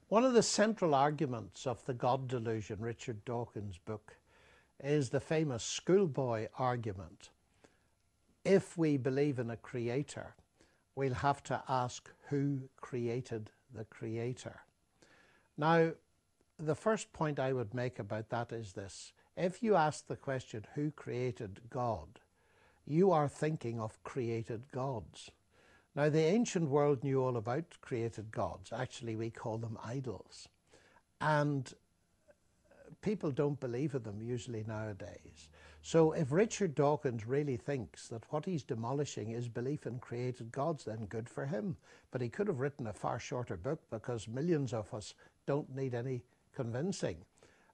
One of the central arguments of the God delusion, Richard Dawkins' book, is the famous schoolboy argument. If we believe in a creator, we'll have to ask who created the creator. Now, the first point I would make about that is this. If you ask the question, who created God, you are thinking of created gods. Now, the ancient world knew all about created gods. Actually, we call them idols. And people don't believe in them usually nowadays. So if Richard Dawkins really thinks that what he's demolishing is belief in created gods, then good for him. But he could have written a far shorter book, because millions of us don't need any convincing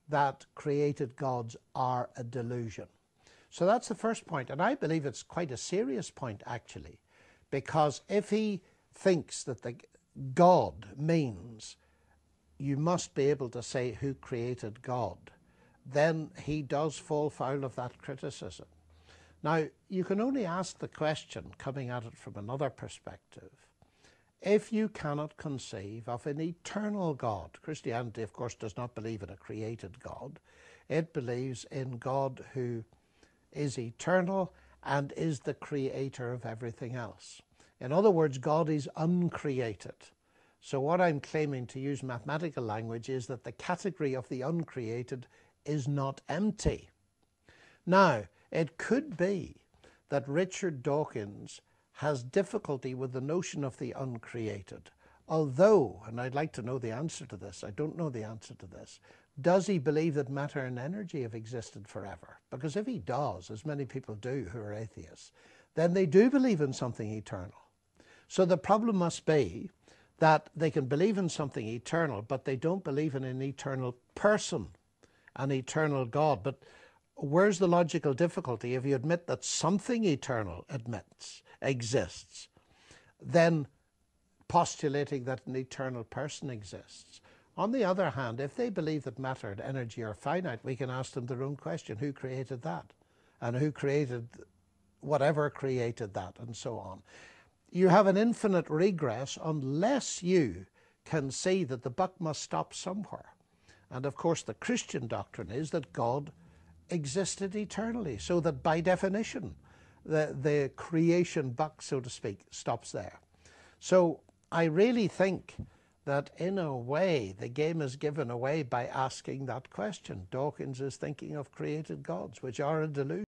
that created gods are a delusion. So that's the first point. And I believe it's quite a serious point, actually. Because if he thinks that the God means you must be able to say who created God, then he does fall foul of that criticism. Now, you can only ask the question, coming at it from another perspective, if you cannot conceive of an eternal God. Christianity, of course, does not believe in a created God. It believes in God who is eternal and is the creator of everything else. In other words, God is uncreated. So what I'm claiming, to use mathematical language, is that the category of the uncreated is not empty. Now, it could be that Richard Dawkins has difficulty with the notion of the uncreated, although, and I'd like to know the answer to this, I don't know the answer to this, does he believe that matter and energy have existed forever? Because if he does, as many people do who are atheists, then they do believe in something eternal. So the problem must be that they can believe in something eternal, but they don't believe in an eternal person, an eternal God. But where's the logical difficulty? If you admit that something eternal exists, then postulating that an eternal person exists. On the other hand, if they believe that matter and energy are finite, we can ask them their own question: who created that? And who created whatever created that, and so on. You have an infinite regress unless you can see that the buck must stop somewhere. And of course, the Christian doctrine is that God existed eternally, so that by definition, the creation buck, so to speak, stops there. So I really think that in a way the game is given away by asking that question. Dawkins is thinking of created gods, which are a delusion.